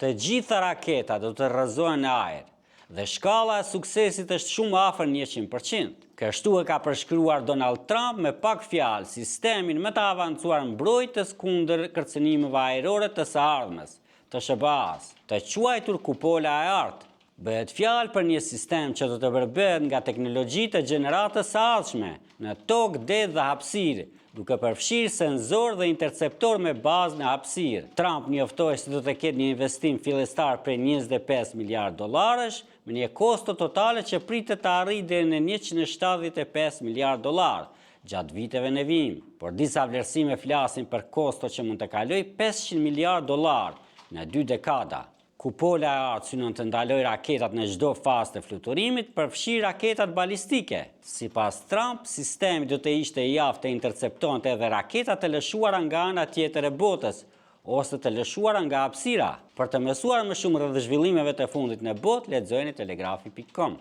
Të gjitha raketat do të rrëzohen në ajër dhe shkalla e suksesit është shumë afër 100%. Kështu e ka përshkruar Donald Trump me pak fjalë sistemin më të avancuar mbrojtës kundër kërcënimeve ajrore të së ardhmes, të SHBA-s, të quajtur kupola e artë. Bëhet fjalë për një sistem që do të përbëhet nga teknologji të gjeneratës së ardhshme në tokë, det dhe hapësirë, duke përfshirë senzor dhe interceptor me bazë në hapësirë. Trump njoftoi se do të ketë një investim fillestar prej 25 miliard dollarësh, me një kosto totale që pritet të arrijë deri në 175 miliard dollar gjatë viteve në vijim. Por disa vlerësime flasin për kosto që mund të kalojë 500 miliard dollar në 2 dekada. Kupola e artë synon të ndalojë raketat në çdo fazë të fluturimit, përfshi raketat balistike. Sipas Trump, sistemi do të ishte i aftë të interceptonte edhe raketat të lëshuara nga ana tjetër e botës, ose të lëshuara nga hapësira. Për të mësuar më shumë rreth zhvillimeve të fundit në botë, lexojeni telegrafi.com.